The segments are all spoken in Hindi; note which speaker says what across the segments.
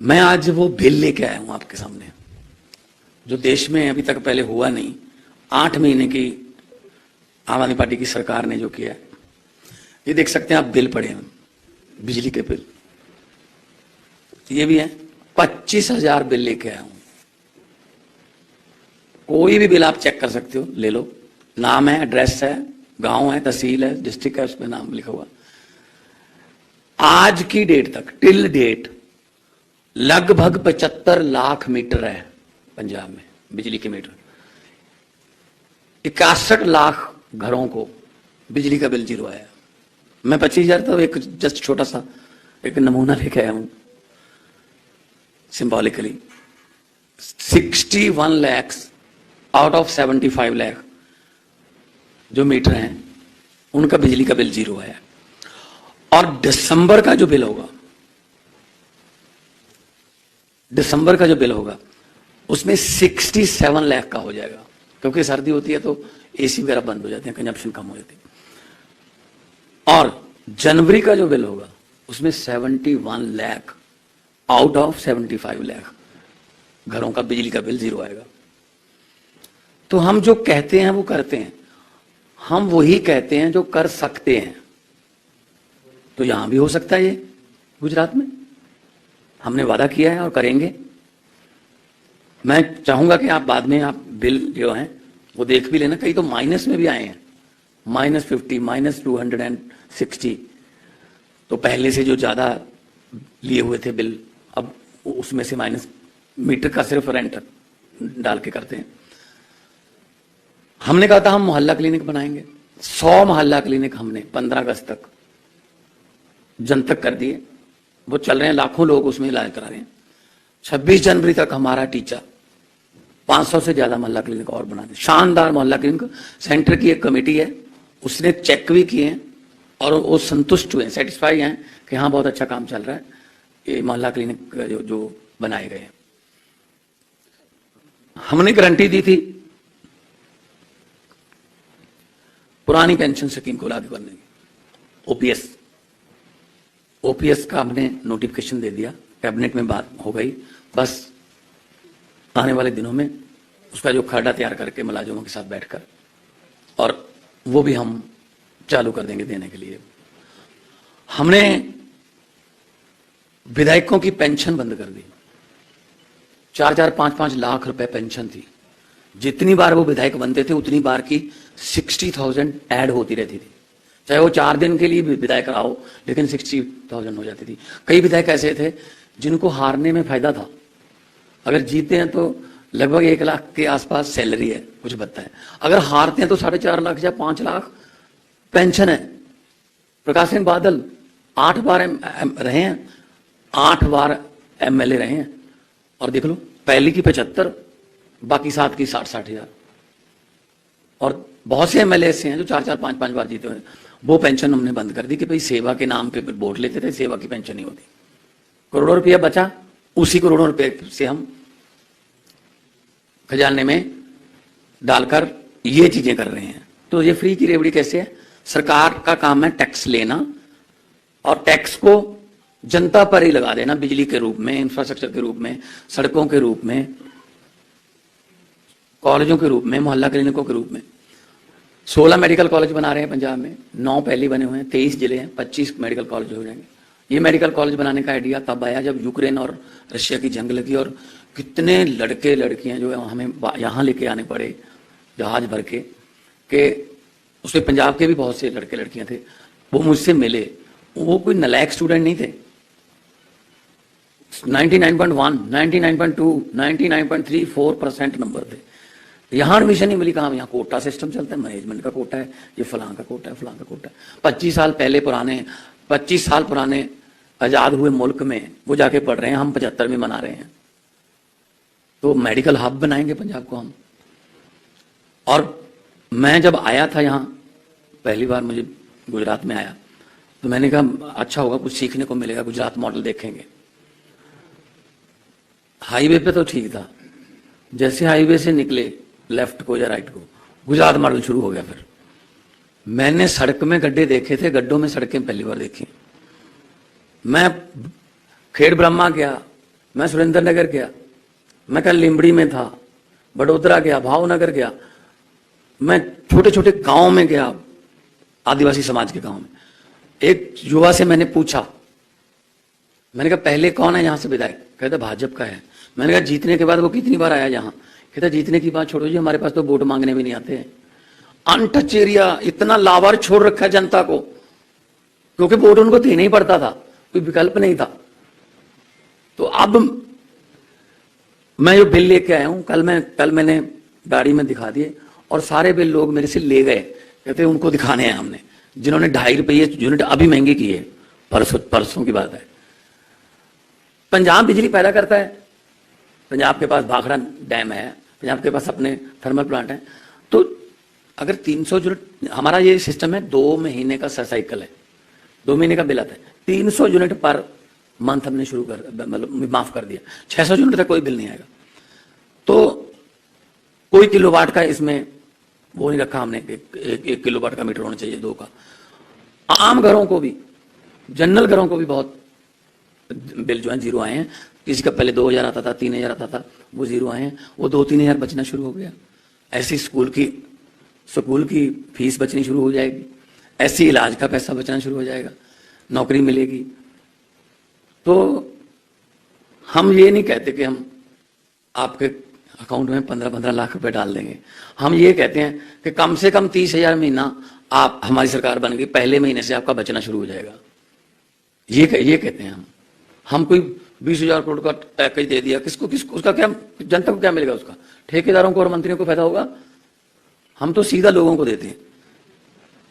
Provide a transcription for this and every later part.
Speaker 1: मैं आज वो बिल लेके आया हूं आपके सामने, जो देश में अभी तक पहले हुआ नहीं। 8 महीने की आम आदमी पार्टी की सरकार ने जो किया है, ये देख सकते हैं आप, बिल पड़े हैं, बिजली के बिल ये भी है। 25,000 बिल लेके आया हूं। कोई भी बिल आप चेक कर सकते हो, ले लो। नाम है, एड्रेस है, गांव है, तहसील है, डिस्ट्रिक्ट है, उसमें नाम लिखा हुआ। आज की डेट तक, टिल डेट, लगभग 75 लाख मीटर है पंजाब में बिजली के मीटर। 61 लाख घरों को बिजली का बिल जीरो आया। मैं 25,000 तो एक जस्ट छोटा सा एक नमूना लेके आया हूं symbolically. 61 lakh out of 75 lakh जो मीटर हैं, उनका बिजली का बिल जीरो आया। और दिसंबर का जो बिल होगा, दिसंबर का जो बिल होगा, उसमें 67 लाख का हो जाएगा, क्योंकि सर्दी होती है तो एसी वगैरह बंद हो जाते हैं, कंजप्शन कम हो जाती है। और जनवरी का जो बिल होगा, उसमें 71 लाख आउट ऑफ 75 लाख घरों का बिजली का बिल जीरो आएगा। तो हम जो कहते हैं वो करते हैं। हम वही कहते हैं जो कर सकते हैं। तो यहां भी हो सकता है ये गुजरात में। हमने वादा किया है और करेंगे। मैं चाहूंगा कि आप बाद में आप बिल जो हैं वो देख भी लेना। कई तो माइनस में भी आए हैं, -50, -260। तो पहले से जो ज्यादा लिए हुए थे बिल, अब उसमें से माइनस मीटर का सिर्फ रेंट डाल के करते हैं। हमने कहा था हम मोहल्ला क्लिनिक बनाएंगे। 100 मोहल्ला क्लिनिक हमने 15 अगस्त तक जनतक कर दिए। वो चल रहे हैं, लाखों लोग उसमें इलाज करा रहे हैं। 26 जनवरी तक हमारा टीचा 500 से ज्यादा मोहल्ला क्लिनिक और बना दे। शानदार मोहल्ला क्लिनिक। सेंटर की एक कमेटी है, उसने चेक भी किए हैं और वो संतुष्ट हुए, सेटिस्फाई हैं कि हाँ बहुत अच्छा काम चल रहा है ये मोहल्ला क्लिनिक जो बनाए गए हैं। हमने गारंटी दी थी पुरानी पेंशन स्कीम को लागू करने की। ओपीएस का हमने नोटिफिकेशन दे दिया, कैबिनेट में बात हो गई। बस आने वाले दिनों में उसका जो खर्डा तैयार करके मुलाजिमों के साथ बैठकर, और वो भी हम चालू कर देंगे देने के लिए। हमने विधायकों की पेंशन बंद कर दी। 4-4, 5-5 लाख रुपए पेंशन थी। जितनी बार वो विधायक बनते थे उतनी बार की 60,000 ऐड होती रहती थी। चाहे वो 4 दिन के लिए भी विधायक रहा हो, लेकिन 60,000 हो जाती थी। कई विधायक ऐसे थे जिनको हारने में फायदा था। अगर जीते हैं तो लगभग 1 लाख के आसपास सैलरी है, कुछ बनता है। अगर हारते हैं तो 4.5 लाख या 5 लाख पेंशन है। प्रकाश सिंह बादल 8 बार रहे हैं, 8 बार एमएलए रहे हैं, और देख लो, पहली की 75, बाकी 7 की 60-60 हजार। और बहुत से एमएलए ऐसे हैं जो 4-4, 5-5 बार जीते हुए। वो पेंशन हमने बंद कर दी कि भाई सेवा के नाम पे वोट लेते थे, सेवा की पेंशन नहीं होती। करोड़ों रुपया बचा, उसी करोड़ों रुपए से हम खजाने में डालकर ये चीजें कर रहे हैं। तो ये फ्री की रेवड़ी कैसे है? सरकार का काम है टैक्स लेना, और टैक्स को जनता पर ही लगा देना, बिजली के रूप में, इंफ्रास्ट्रक्चर के रूप में, सड़कों के रूप में, कॉलेजों के रूप में, मोहल्ला क्लिनिकों के रूप में। 16 मेडिकल कॉलेज बना रहे हैं पंजाब में। 9 पहले बने हुए हैं, 23 जिले हैं, 25 मेडिकल कॉलेज हो जाएंगे। ये मेडिकल कॉलेज बनाने का आइडिया तब आया जब यूक्रेन और रशिया की जंग लगी, और कितने लड़के लड़कियां जो है हमें यहाँ लेके आने पड़े जहाज भर के उसमें पंजाब के भी बहुत से लड़के लड़कियां थे। वो मुझसे मिले। वो कोई नलायक स्टूडेंट नहीं थे। 99.1, 99.2, 99.34% नंबर थे। यहां एडमिशन नहीं मिली। कहा? यहाँ कोटा सिस्टम चलता है, मैनेजमेंट का कोटा है, ये फलां का कोटा है, फलां का कोटा है। 25 साल पुराने आजाद हुए मुल्क में वो जाके पढ़ रहे हैं, हम 75 में मना रहे हैं। तो मेडिकल हब बनाएंगे पंजाब को हम। और मैं जब आया था यहाँ पहली बार, मुझे गुजरात में आया, तो मैंने कहा अच्छा होगा, कुछ सीखने को मिलेगा, गुजरात मॉडल देखेंगे। हाईवे पे तो ठीक था, जैसे हाईवे से निकले लेफ्ट को या राइट को, गुजरात मॉडल शुरू हो गया। फिर मैंने सड़क में गड्ढे देखे थे, गड्ढों में सड़कें पहली बार देखी। मैं खेड़ ब्रह्मा गया, मैं सुरेंद्र नगर गया, मैं कल लिंबड़ी में था, बड़ोदरा गया, भावनगर गया, मैं छोटे छोटे गांव में गया, आदिवासी समाज के गांव में। एक युवा से मैंने पूछा, मैंने कहा पहले कौन है यहाँ से विधायक? कहता भाजपा का है। मैंने कहा जीतने के बाद वो कितनी बार आया यहाँ? कहता जीतने की बात छोड़ो जी, हमारे पास तो वोट मांगने भी नहीं आते हैं। अनटच एरिया, इतना लावार छोड़ रखा है जनता को, क्योंकि वोट उनको देना ही पड़ता था, कोई विकल्प नहीं था। तो अब मैं जो बिल लेके आया हूं, कल मैंने गाड़ी में दिखा दिए, और सारे बिल लोग मेरे से ले गए, कहते उनको दिखाने हैं हमने, जिन्होंने 2.5 रुपये यूनिट अभी महंगे किए, परसों की बात है। पंजाब बिजली पैदा करता है, पंजाब के पास भाखड़ा डैम है, पंजाब के पास अपने थर्मल प्लांट है। तो अगर 300 यूनिट, हमारा ये सिस्टम है 2 महीने का साइकिल है, 2 महीने का बिल आता है, 300 यूनिट पर मंथ हमने शुरू कर, मतलब माफ कर दिया, 600 यूनिट तक कोई बिल नहीं आएगा। तो कोई किलोवाट का इसमें वो नहीं रखा हमने, एक किलोवाट का मीटर होना चाहिए, 2 का। आम घरों को भी, जनरल घरों को भी बहुत बिल जो है जीरो आए हैं। किसी का पहले 2000 आता था, 3000 आता था, वो जीरो आए हैं, वो 2-3 हजार बचना शुरू हो गया। ऐसी स्कूल की फीस बचनी शुरू हो जाएगी, ऐसी इलाज का पैसा बचना शुरू हो जाएगा, नौकरी मिलेगी। तो हम ये नहीं कहते कि हम आपके अकाउंट में 15-15 लाख रुपए डाल देंगे, हम ये कहते हैं कि कम से कम 30,000 महीना आप, हमारी सरकार बन गई, पहले महीने से आपका बचना शुरू हो जाएगा। ये कहते हैं हम कोई 20,000 करोड़ का पैकेज दे दिया, किसको उसका क्या, जनता को क्या मिलेगा? उसका ठेकेदारों को और मंत्रियों को फायदा होगा। हम तो सीधा लोगों को देते हैं।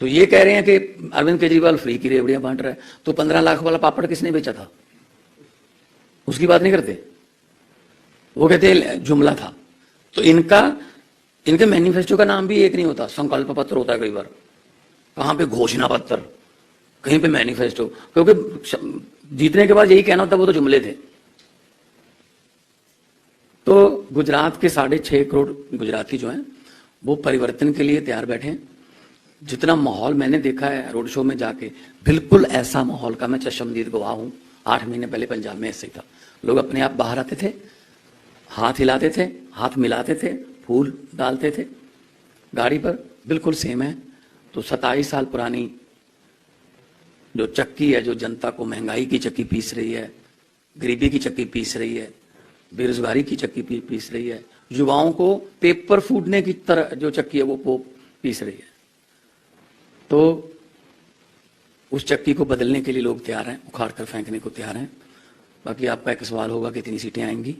Speaker 1: तो ये कह रहे हैं कि अरविंद केजरीवाल फ्री की रेवड़ियां बांट रहा है, तो 15 लाख वाला पापड़ किसने बेचा था? उसकी बात नहीं करते, वो कहते हैं जुमला था। तो इनके मैनिफेस्टो का नाम भी एक नहीं होता, संकल्प पत्र होता है कई बार, कहां पे घोषणा पत्र, कहीं पे मैनिफेस्टो, क्योंकि जीतने के बाद यही कहना होता, वो तो जुमले थे। तो गुजरात के 6.5 करोड़ गुजराती जो हैं वो परिवर्तन के लिए तैयार बैठे हैं। जितना माहौल मैंने देखा है रोड शो में जाके, बिल्कुल ऐसा माहौल का मैं चश्मदीद गवाह हूं। 8 महीने पहले पंजाब में ऐसे ही था, लोग अपने आप बाहर आते थे, हाथ हिलाते थे, हाथ मिलाते थे, फूल डालते थे गाड़ी पर, बिल्कुल सेम है। तो 27 साल पुरानी जो चक्की है, जो जनता को महंगाई की चक्की पीस रही है, गरीबी की चक्की पीस रही है, बेरोजगारी की चक्की पीस रही है, युवाओं को पेपर फूटने की तरह जो चक्की है वो पीस रही है, तो उस चक्की को बदलने के लिए लोग तैयार हैं, उखाड़ कर फेंकने को तैयार हैं। बाकी आपका एक सवाल होगा कितनी सीटें आएंगी,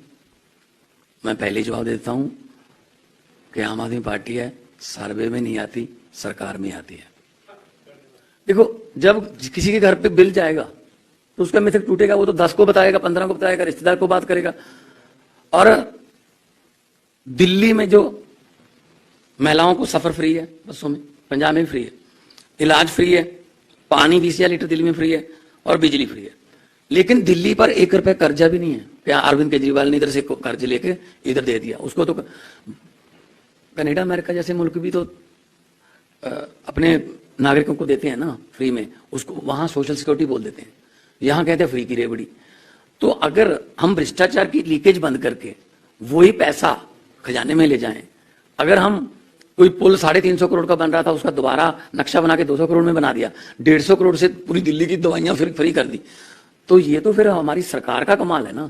Speaker 1: मैं पहले ही जवाब देता हूं कि आम आदमी पार्टी है, सर्वे में नहीं आती, सरकार में आती है। देखो, जब किसी के घर पे बिल जाएगा तो उसका मिथक टूटेगा, वो तो 10 को बताएगा, 15 को बताएगा, रिश्तेदार को बात करेगा। और दिल्ली में जो महिलाओं को सफर फ्री है बसों में, पंजाब में भी फ्री है, इलाज फ्री है, पानी 20,000 लीटर दिल्ली में फ्री है, और बिजली फ्री है। लेकिन दिल्ली पर 1 रुपए कर्जा भी नहीं है। क्या अरविंद केजरीवाल ने इधर से कर्ज लेके इधर दे दिया उसको? तो कनाडा अमेरिका जैसे मुल्क भी तो अपने नागरिकों को देते हैं ना फ्री में, उसको वहां सोशल सिक्योरिटी बोल देते हैं, यहां कहते हैं फ्री की रेवड़ी। तो अगर हम भ्रष्टाचार की लीकेज बंद करके वही पैसा खजाने में ले जाएं, अगर हम कोई पुल 350 करोड़ का बन रहा था, उसका दोबारा नक्शा बना के 200 करोड़ में बना दिया, 150 करोड़ से पूरी दिल्ली की दवाइयां फिर फ्री कर दी, तो ये तो फिर हमारी सरकार का कमाल है ना।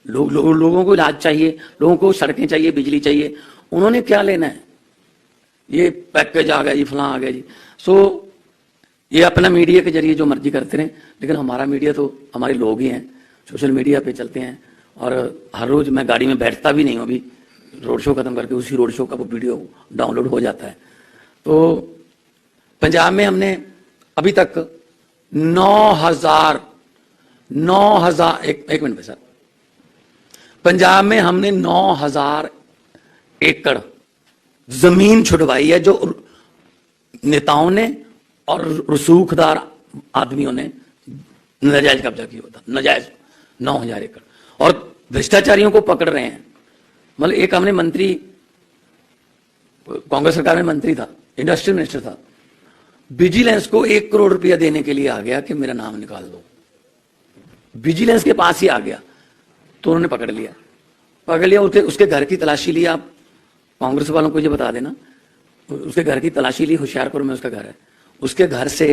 Speaker 1: लोगों को इलाज चाहिए, लोगों को सड़कें चाहिए, बिजली चाहिए, उन्होंने क्या लेना है? ये पैकेज आ गया जी, फलां आ गया जी। सो ये अपना मीडिया के जरिए जो मर्जी करते रहे, लेकिन हमारा मीडिया तो हमारे लोग ही हैं, सोशल मीडिया पे चलते हैं। और हर रोज मैं गाड़ी में बैठता भी नहीं हूँ, अभी रोड शो खत्म करके उसी रोड शो का वो वीडियो डाउनलोड हो जाता है। तो पंजाब में हमने अभी तक 9,000 एक मिनट में सर, पंजाब में हमने 9,000 एकड़ जमीन छुड़वाई है, जो नेताओं ने और रसूखदार आदमियों ने नाजायज कब्जा किया होता, नाजायज 9,000 एकड़, और भ्रष्टाचारियों को पकड़ रहे हैं। मतलब एक हमने मंत्री, कांग्रेस सरकार में मंत्री था, इंडस्ट्रियल मिनिस्टर था, विजिलेंस को 1 करोड़ रुपया देने के लिए आ गया कि मेरा नाम निकाल दो, विजिलेंस के पास ही आ गया तो उन्होंने पकड़ लिया उसके घर की तलाशी ली। आप कांग्रेस वालों को ये बता देना, उसके घर की तलाशी ली, होशियारपुर में उसका घर है। उसके घर से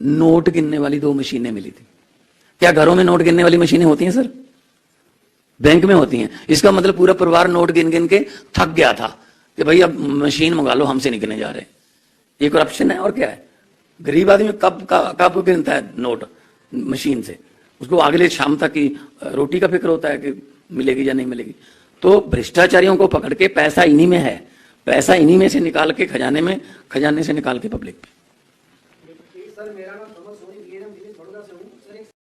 Speaker 1: नोट गिनने वाली 2 मशीनें मिली थी। क्या घरों में नोट गिनने वाली मशीनें होती हैं सर? बैंक में होती हैं। इसका मतलब पूरा परिवार नोट गिन गिन के थक गया था कि भाई अब मशीन मंगा लो, हमसे नहीं गिने जा रहे। ये करप्शन है और क्या है? गरीब आदमी कब गिनता है नोट मशीन से? उसको अगले शाम तक की रोटी का फिक्र होता है कि मिलेगी या नहीं मिलेगी। तो भ्रष्टाचारियों को पकड़ के पैसा इन्हीं में है, पैसा इन्हीं में से निकाल के खजाने से निकाल के पब्लिक पे।
Speaker 2: सर मेरा